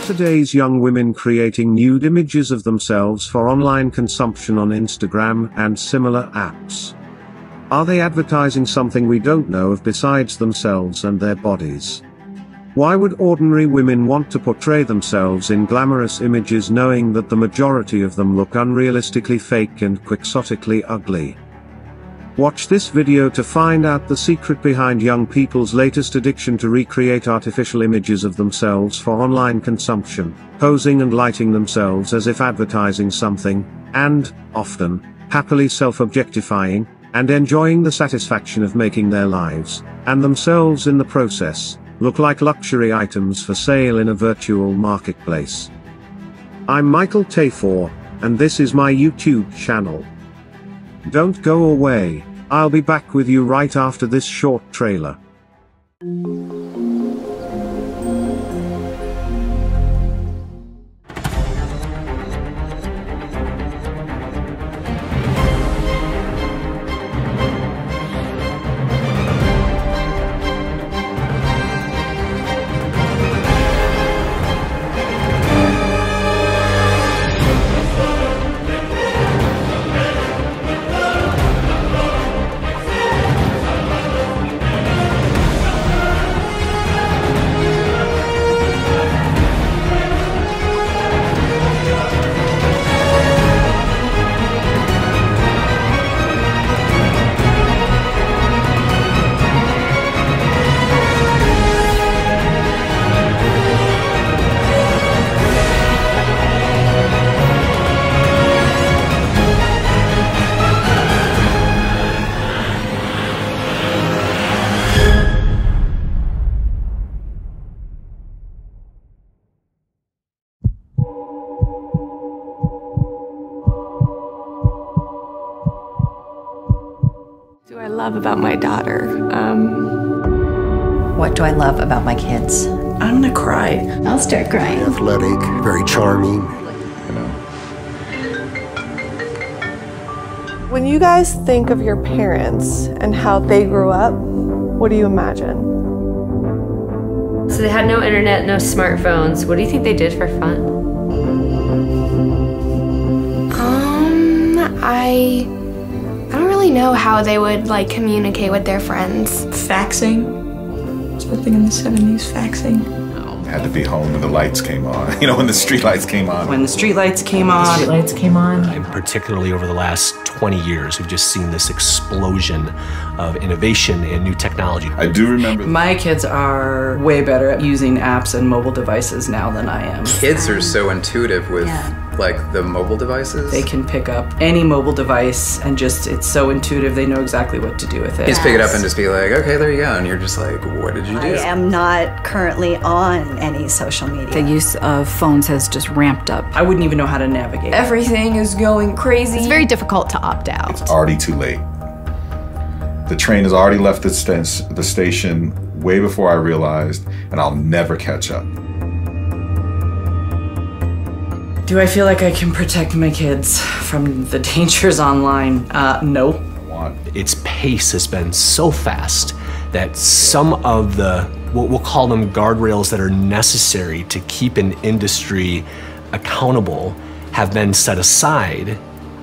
today's young women creating nude images of themselves for online consumption on Instagram and similar apps? Are they advertising something we don't know of besides themselves and their bodies? Why would ordinary women want to portray themselves in glamorous images knowing that the majority of them look unrealistically fake and quixotically ugly? Watch this video to find out the secret behind young people's latest addiction to recreate artificial images of themselves for online consumption, posing and lighting themselves as if advertising something, and, often, happily self-objectifying, and enjoying the satisfaction of making their lives, and themselves in the process, look like luxury items for sale in a virtual marketplace. I'm Michael Taifour, and this is my YouTube channel. Don't go away, I'll be back with you right after this short trailer. What do I love about my daughter? What do I love about my kids? I'm gonna cry. I'll start crying. Athletic, very charming. When you guys think of your parents and how they grew up, what do you imagine? So they had no internet, no smartphones. What do you think they did for fun? I don't really know how they would communicate with their friends. Faxing. It's a thing in the 70s, faxing. Had to be home when the lights came on, when the street lights came on. When the street lights came on. And particularly over the last 20 years, we've just seen this explosion of innovation and new technology. I do remember. My kids are way better at using apps and mobile devices now than I am. Kids are so intuitive with the mobile devices. They can pick up any mobile device and it's so intuitive, they know exactly what to do with it. Just pick it up and just be like, okay, there you go. And you're just like, what did you do? I am not currently on any social media. The use of phones has just ramped up. I wouldn't even know how to navigate. Everything is going crazy. It's very difficult to opt out. It's already too late. The train has already left the station way before I realized, and I'll never catch up. Do I feel like I can protect my kids from the dangers online? No. Its pace has been so fast that some of the, what we'll call them guardrails that are necessary to keep an industry accountable have been set aside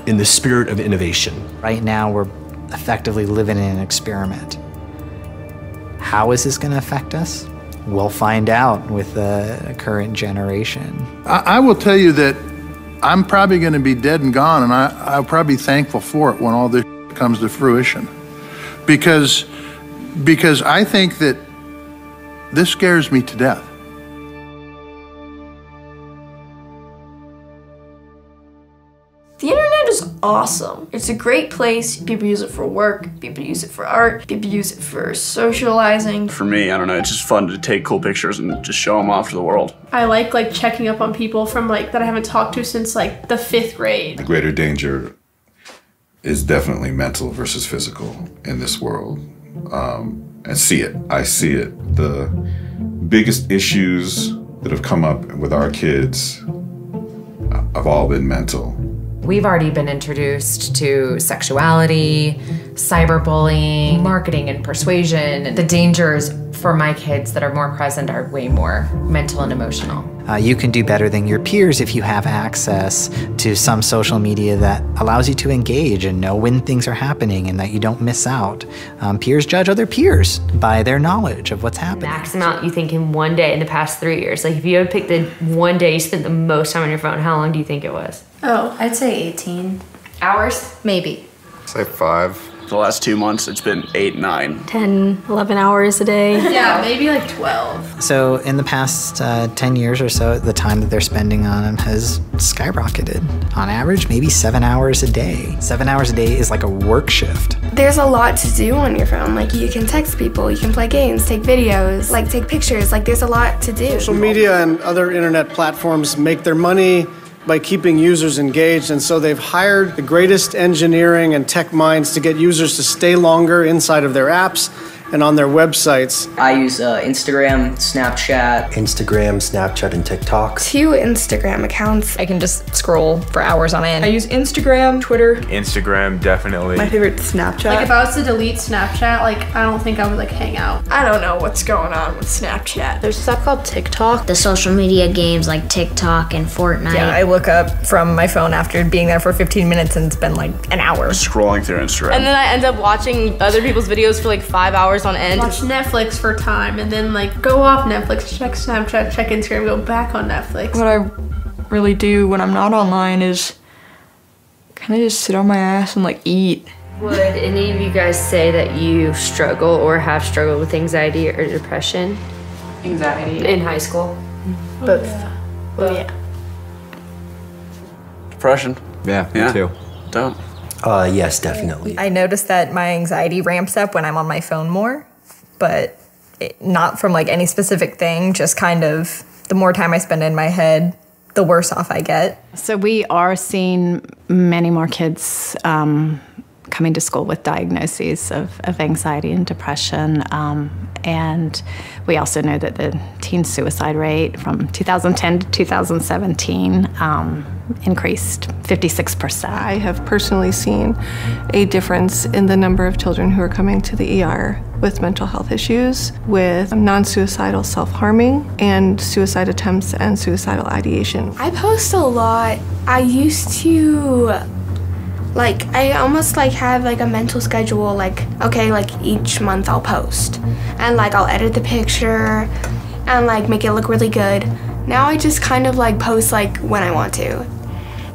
in the spirit of innovation. Right now, we're effectively living in an experiment. How is this going to affect us? We'll find out with the current generation. I will tell you that I'm probably going to be dead and gone, and I'll probably be thankful for it when all this comes to fruition. Because I think that this scares me to death. The internet is awesome. It's a great place. People use it for work, people use it for art, people use it for socializing. For me, I don't know, it's just fun to take cool pictures and just show them off to the world. I like checking up on people from that I haven't talked to since the 5th grade. The greater danger is definitely mental versus physical in this world. And see it, I see it. The biggest issues that have come up with our kids have all been mental. We've already been introduced to sexuality, cyberbullying, marketing and persuasion. The dangers for my kids that are more present are way more mental and emotional. You can do better than your peers if you have access to some social media that allows you to engage and know when things are happening and that you don't miss out. Peers judge other peers by their knowledge of what's happening. Max amount you think in one day in the past 3 years? Like if you had picked the one day you spent the most time on your phone, how long do you think it was? Oh, I'd say 18 hours? maybe. Say 5. The last 2 months, it's been 8, 9. 10, 11 hours a day. Yeah, maybe like 12. So in the past 10 years or so, the time that they're spending on them has skyrocketed. On average, maybe 7 hours a day. 7 hours a day is like a work shift. There's a lot to do on your phone. Like you can text people, you can play games, take videos, like take pictures. Like there's a lot to do. Social media and other internet platforms make their money by keeping users engaged, and so they've hired the greatest engineering and tech minds to get users to stay longer inside of their apps and on their websites. I use Instagram, Snapchat. Instagram, Snapchat, and TikTok. 2 Instagram accounts. I can just scroll for hours on end. I use Instagram, Twitter. Instagram, definitely. My favorite, Snapchat. Like if I was to delete Snapchat, like I don't think I would like hang out. I don't know what's going on with Snapchat. There's stuff called TikTok. The social media games like TikTok and Fortnite. Yeah, I look up from my phone after being there for 15 minutes and it's been like an hour. Scrolling through Instagram. And then I end up watching other people's videos for like 5 hours on end. Watch Netflix for time and then like go off Netflix, check Snapchat, check Instagram, go back on Netflix. What I really do when I'm not online is kind of just sit on my ass and like eat. Would any of you guys say that you struggle or have struggled with anxiety or depression? Anxiety. In high school? Both. Oh yeah. Depression. Yeah, Yeah. me too. Don't. Yes, definitely. I notice that my anxiety ramps up when I'm on my phone more, but not from like any specific thing, just kind of the more time I spend in my head, the worse off I get. So we are seeing many more kids coming to school with diagnoses of anxiety and depression. And we also know that the teen suicide rate from 2010 to 2017 increased 56%. I have personally seen a difference in the number of children who are coming to the ER with mental health issues, with non-suicidal self-harming, and suicide attempts and suicidal ideation. I post a lot. I used to, like, I almost like have like a mental schedule, like, okay, like each month I'll post. And like I'll edit the picture and like make it look really good. Now I just kind of like post like when I want to.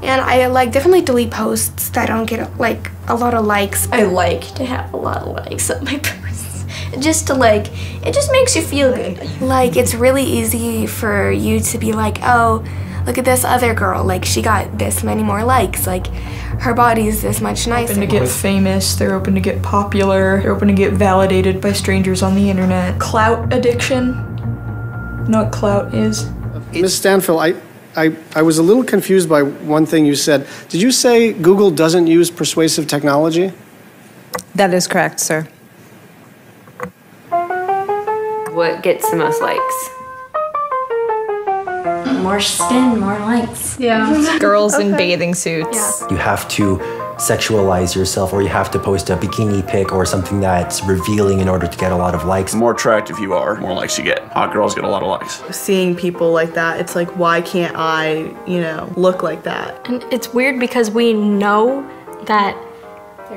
And I like definitely delete posts that don't get like a lot of likes. I like to have a lot of likes on my posts. Just to like, it just makes you feel good. Like it's really easy for you to be like, oh, look at this other girl, like she got this many more likes, like her body is this much nicer. They're open to get famous, they're open to get popular, they're open to get validated by strangers on the internet. Clout addiction, you know what clout is? Ms. Stanfield, I was a little confused by one thing you said. Did you say Google doesn't use persuasive technology? That is correct, sir. What gets the most likes? More spin, more likes. Yeah. Girls in bathing suits. You have to sexualize yourself, or you have to post a bikini pic or something that's revealing in order to get a lot of likes. The more attractive you are, more likes you get. Hot girls get a lot of likes. Seeing people like that, it's like, why can't I, look like that? And it's weird because we know that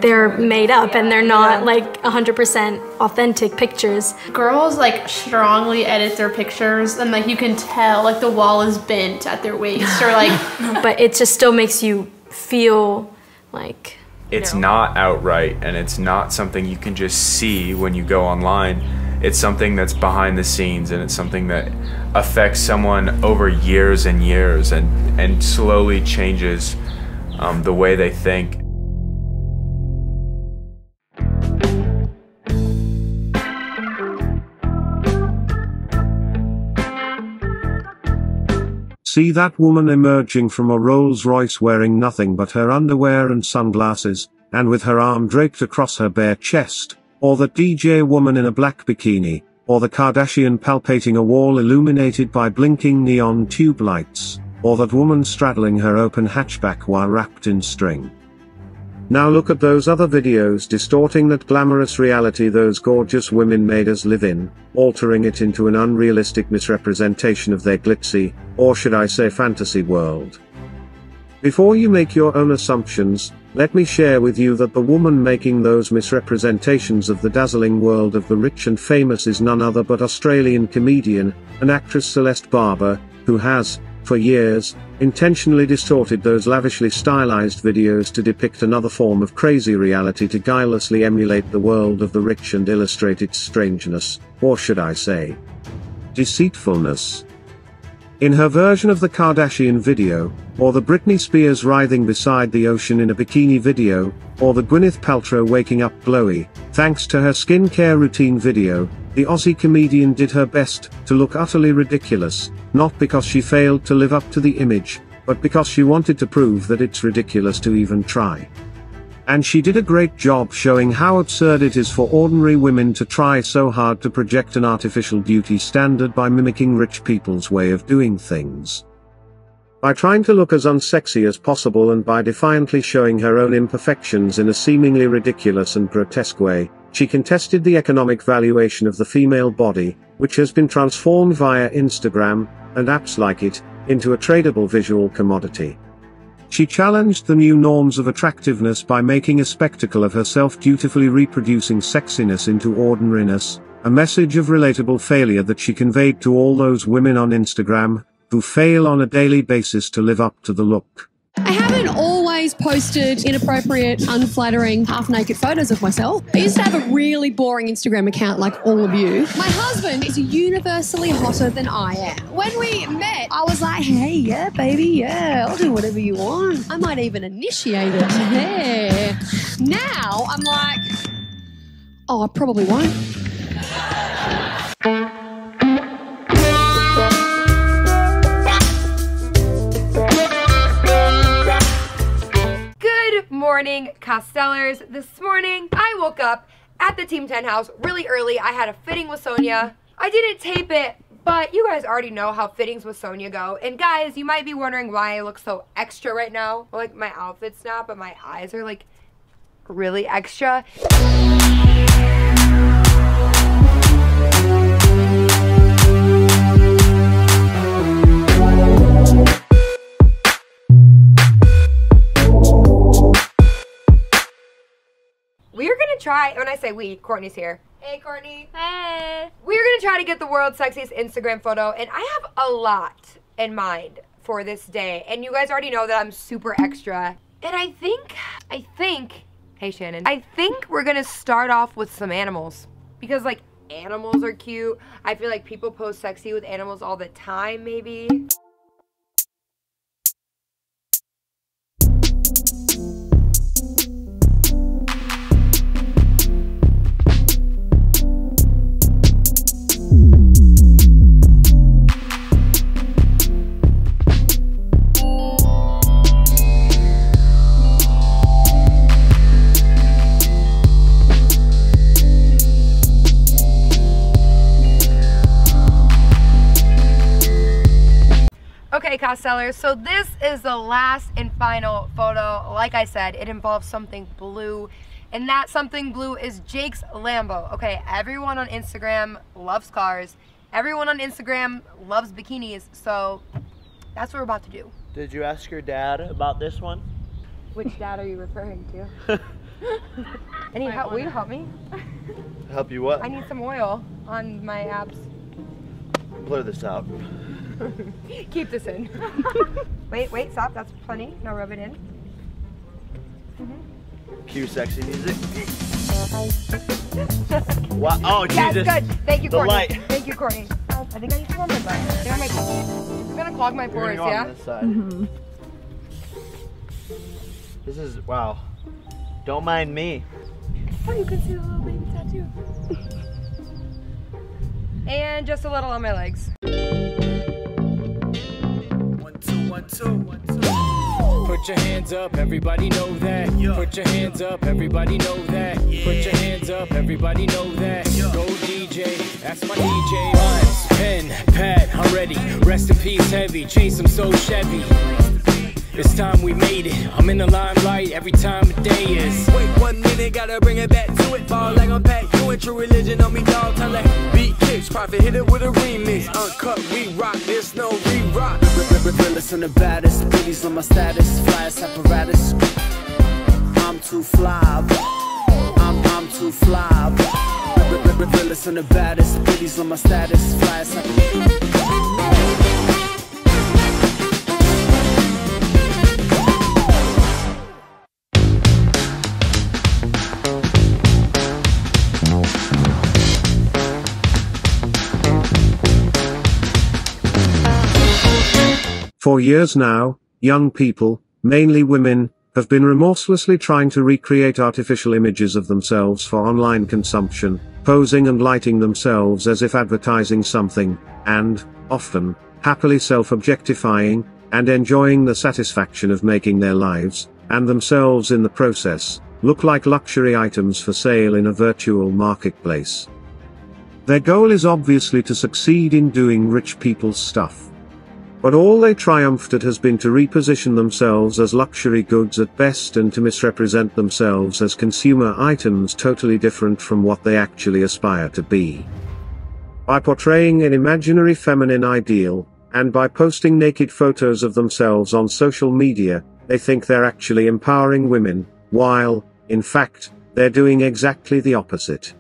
they're made up and they're not like 100% authentic pictures. Girls like strongly edit their pictures and like you can tell like the wall is bent at their waist or like but it just still makes you feel like it's not outright, and it's not something you can just see when you go online. It's something that's behind the scenes, and it's something that affects someone over years and years and slowly changes the way they think. See that woman emerging from a Rolls-Royce wearing nothing but her underwear and sunglasses, and with her arm draped across her bare chest, or that DJ woman in a black bikini, or the Kardashian palpating a wall illuminated by blinking neon tube lights, or that woman straddling her open hatchback while wrapped in string. Now look at those other videos distorting that glamorous reality those gorgeous women made us live in, altering it into an unrealistic misrepresentation of their glitzy, or should I say fantasy world. Before you make your own assumptions, let me share with you that the woman making those misrepresentations of the dazzling world of the rich and famous is none other but Australian comedian, and actress Celeste Barber, who has, for years, intentionally distorted those lavishly stylized videos to depict another form of crazy reality to guilelessly emulate the world of the rich and illustrate its strangeness, or should I say, deceitfulness. In her version of the Kardashian video, or the Britney Spears writhing beside the ocean in a bikini video, or the Gwyneth Paltrow waking up glowy, thanks to her skincare routine video, the Aussie comedian did her best to look utterly ridiculous, not because she failed to live up to the image, but because she wanted to prove that it's ridiculous to even try. And she did a great job showing how absurd it is for ordinary women to try so hard to project an artificial beauty standard by mimicking rich people's way of doing things. By trying to look as unsexy as possible and by defiantly showing her own imperfections in a seemingly ridiculous and grotesque way, she contested the economic valuation of the female body, which has been transformed via Instagram, and apps like it, into a tradable visual commodity. She challenged the new norms of attractiveness by making a spectacle of herself dutifully reproducing sexiness into ordinariness, a message of relatable failure that she conveyed to all those women on Instagram, who fail on a daily basis to live up to the look. I haven't always posted inappropriate, unflattering, half-naked photos of myself. I used to have a really boring Instagram account like all of you. My husband is universally hotter than I am. When we met, I was like, hey, yeah, baby, yeah, I'll do whatever you want. I might even initiate it. Yeah. Now, I'm like, oh, I probably won't. Good morning, Costellers. This morning, I woke up at the Team 10 house really early. I had a fitting with Sonia. I didn't tape it, but you guys already know how fittings with Sonia go. And guys, you might be wondering why I look so extra right now. Well, like, my outfit's not, but my eyes are, like, really extra. We're gonna try, when I say we, Courtney's here. Hey, Courtney. Hey. We're gonna try to get the world's sexiest Instagram photo, and I have a lot in mind for this day. And you guys already know that I'm super extra. And I think, hey Shannon, I think we're gonna start off with some animals. Because, like, animals are cute. I feel like people post sexy with animals all the time, maybe. Okay, Costellers, so this is the last and final photo. Like I said, it involves something blue, and that something blue is Jake's Lambo. Okay, everyone on Instagram loves cars. Everyone on Instagram loves bikinis, so that's what we're about to do. Did you ask your dad about this one? Which dad are you referring to? I need help. Will you help me? Help you what? I need some oil on my abs. Blur this out. Keep this in. Wait, stop. That's plenty. Now rub it in. Cue sexy music. Wow. Oh, Jesus. Yes, good. Thank you, Courtney. Light. Thank you, Courtney. I think I need to rub my butt. It's gonna clog my pores, yeah? On this side. This is, wow. Don't mind me. Oh, you can see the little baby tattoo. And just a little on my legs. 1, 2, 1, 2, 1, 2. Put your hands up, everybody know that. Put your hands up, everybody know that. Put your hands up, everybody know that. Go DJ, that's my DJ. Lines, pen, pad, I'm ready. Rest in peace, heavy. Chase him so Chevy. It's time we made it. I'm in the limelight every time of day is. Wait 1 minute, gotta bring it back to it. Ball like I'm Pat, you and true religion on me, dog. Time like beat kicks, profit hit it with a remix. Uncut, we rock, there's no re-rock. Realest and the baddest, beauties on my status, flyest apparatus. I'm too fly, I'm too fly. Realest and the baddest, beauties on my status, flyest apparatus. 4 years now, young people, mainly women, have been remorselessly trying to recreate artificial images of themselves for online consumption, posing and lighting themselves as if advertising something, and, often, happily self-objectifying, and enjoying the satisfaction of making their lives, and themselves in the process, look like luxury items for sale in a virtual marketplace. Their goal is obviously to succeed in doing rich people's stuff. But all they triumphed at has been to reposition themselves as luxury goods at best and to misrepresent themselves as consumer items totally different from what they actually aspire to be. By portraying an imaginary feminine ideal, and by posting naked photos of themselves on social media, they think they're actually empowering women, while, in fact, they're doing exactly the opposite.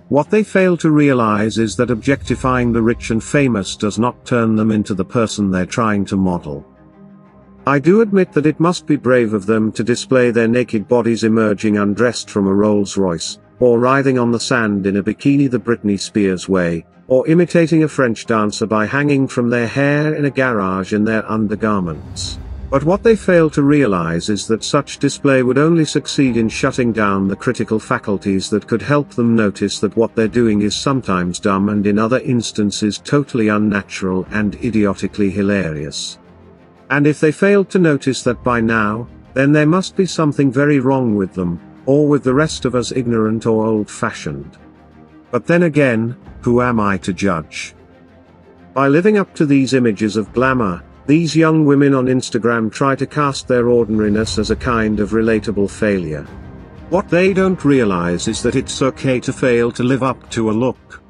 What they fail to realize is that objectifying the rich and famous does not turn them into the person they're trying to model. I do admit that it must be brave of them to display their naked bodies emerging undressed from a Rolls-Royce, or writhing on the sand in a bikini the Britney Spears way, or imitating a French dancer by hanging from their hair in a garage in their undergarments. But what they fail to realize is that such display would only succeed in shutting down the critical faculties that could help them notice that what they're doing is sometimes dumb and in other instances totally unnatural and idiotically hilarious. And if they failed to notice that by now, then there must be something very wrong with them, or with the rest of us ignorant or old-fashioned. But then again, who am I to judge? By living up to these images of glamour, these young women on Instagram try to cast their ordinariness as a kind of relatable failure. What they don't realize is that it's okay to fail to live up to a look.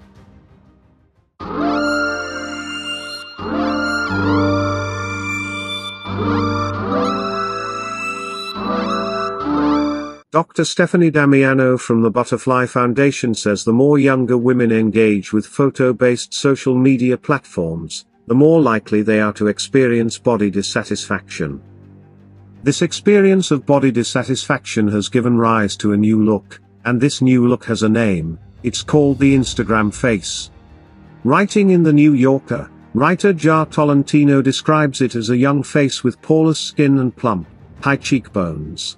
Dr. Stephanie Damiano from the Butterfly Foundation says the more younger women engage with photo-based social media platforms, the more likely they are to experience body dissatisfaction. This experience of body dissatisfaction has given rise to a new look, and this new look has a name. It's called the Instagram face. Writing in The New Yorker, writer Ja Tolentino describes it as a young face with poreless skin and plump, high cheekbones.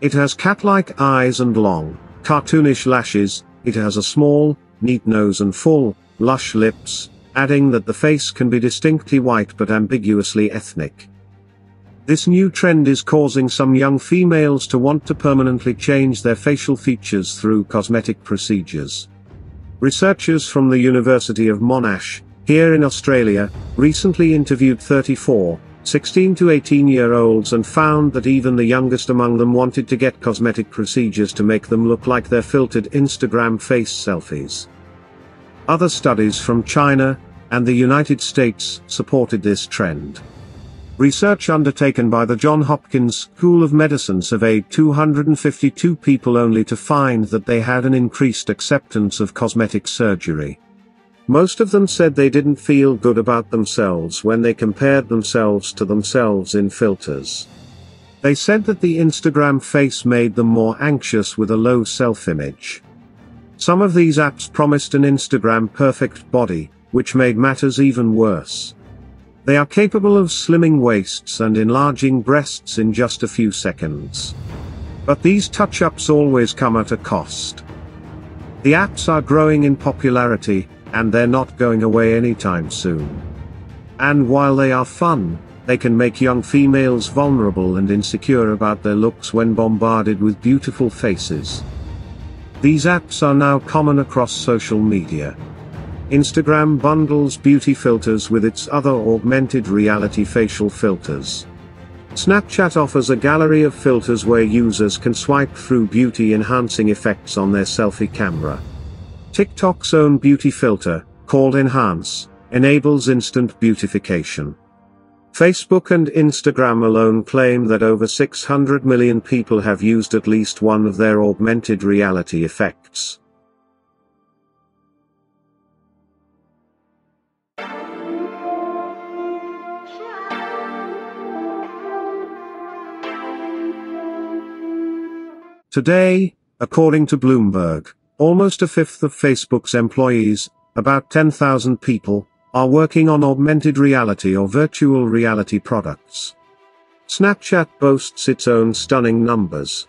It has cat-like eyes and long, cartoonish lashes. It has a small, neat nose and full, lush lips, adding that the face can be distinctly white but ambiguously ethnic. This new trend is causing some young females to want to permanently change their facial features through cosmetic procedures. Researchers from the University of Monash, here in Australia, recently interviewed 34, 16 to 18-year-olds and found that even the youngest among them wanted to get cosmetic procedures to make them look like their filtered Instagram face selfies. Other studies from China and the United States supported this trend. Research undertaken by the Johns Hopkins School of Medicine surveyed 252 people only to find that they had an increased acceptance of cosmetic surgery. Most of them said they didn't feel good about themselves when they compared themselves to themselves in filters. They said that the Instagram face made them more anxious with a low self-image. Some of these apps promised an Instagram perfect body, which made matters even worse. They are capable of slimming waists and enlarging breasts in just a few seconds. But these touch-ups always come at a cost. The apps are growing in popularity, and they're not going away anytime soon. And while they are fun, they can make young females vulnerable and insecure about their looks when bombarded with beautiful faces. These apps are now common across social media. Instagram bundles beauty filters with its other augmented reality facial filters. Snapchat offers a gallery of filters where users can swipe through beauty-enhancing effects on their selfie camera. TikTok's own beauty filter, called Enhance, enables instant beautification. Facebook and Instagram alone claim that over 600 million people have used at least one of their augmented reality effects. Today, according to Bloomberg, almost a fifth of Facebook's employees, about 10,000 people, are working on augmented reality or virtual reality products. Snapchat boasts its own stunning numbers.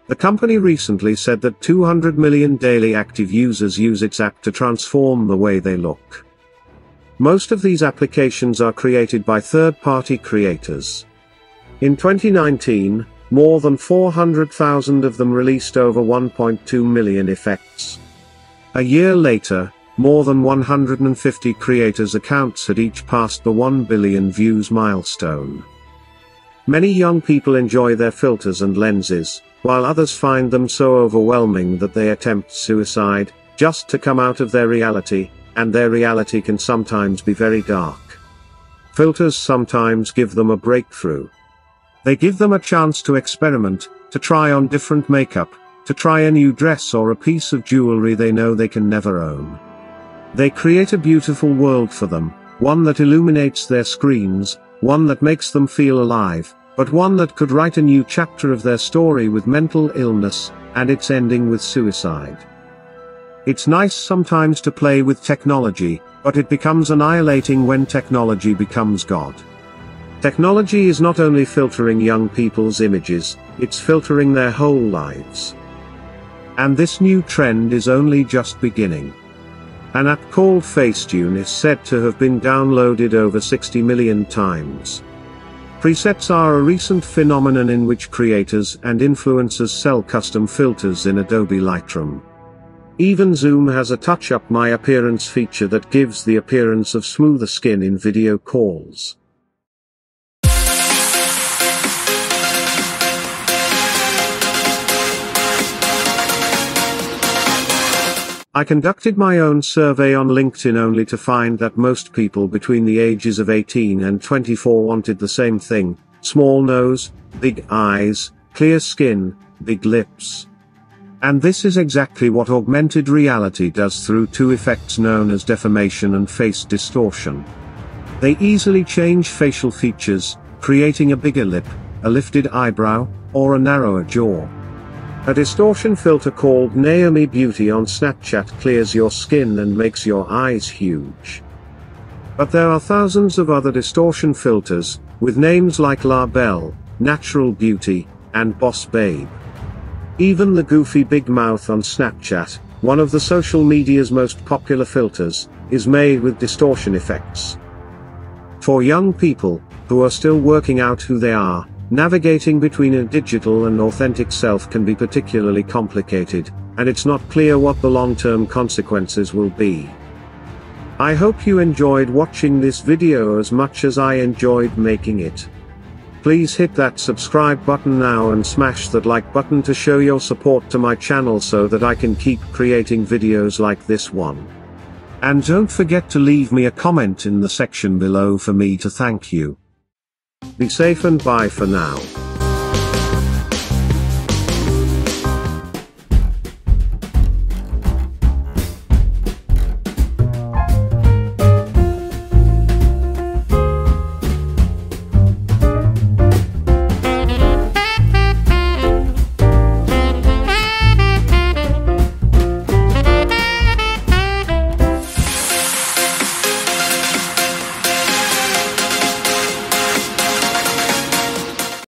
The company recently said that 200 million daily active users use its app to transform the way they look. Most of these applications are created by third-party creators. In 2019, more than 400,000 of them released over 1.2 million effects. A year later, more than 150 creators' accounts had each passed the 1 billion views milestone. Many young people enjoy their filters and lenses, while others find them so overwhelming that they attempt suicide, just to come out of their reality, and their reality can sometimes be very dark. Filters sometimes give them a breakthrough. They give them a chance to experiment, to try on different makeup, to try a new dress or a piece of jewelry they know they can never own. They create a beautiful world for them, one that illuminates their screens, one that makes them feel alive, but one that could write a new chapter of their story with mental illness, and its ending with suicide. It's nice sometimes to play with technology, but it becomes annihilating when technology becomes God. Technology is not only filtering young people's images, it's filtering their whole lives. And this new trend is only just beginning. An app called Facetune is said to have been downloaded over 60 million times. Presets are a recent phenomenon in which creators and influencers sell custom filters in Adobe Lightroom. Even Zoom has a touch-up my appearance feature that gives the appearance of smoother skin in video calls. I conducted my own survey on LinkedIn only to find that most people between the ages of 18 and 24 wanted the same thing: small nose, big eyes, clear skin, big lips. And this is exactly what augmented reality does through two effects known as deformation and face distortion. They easily change facial features, creating a bigger lip, a lifted eyebrow, or a narrower jaw. A distortion filter called Naomi Beauty on Snapchat clears your skin and makes your eyes huge. But there are thousands of other distortion filters, with names like La Belle, Natural Beauty, and Boss Babe. Even the goofy big mouth on Snapchat, one of the social media's most popular filters, is made with distortion effects. For young people, who are still working out who they are, navigating between a digital and authentic self can be particularly complicated, and it's not clear what the long-term consequences will be. I hope you enjoyed watching this video as much as I enjoyed making it. Please hit that subscribe button now and smash that like button to show your support to my channel so that I can keep creating videos like this one. And don't forget to leave me a comment in the section below for me to thank you. Be safe and bye for now.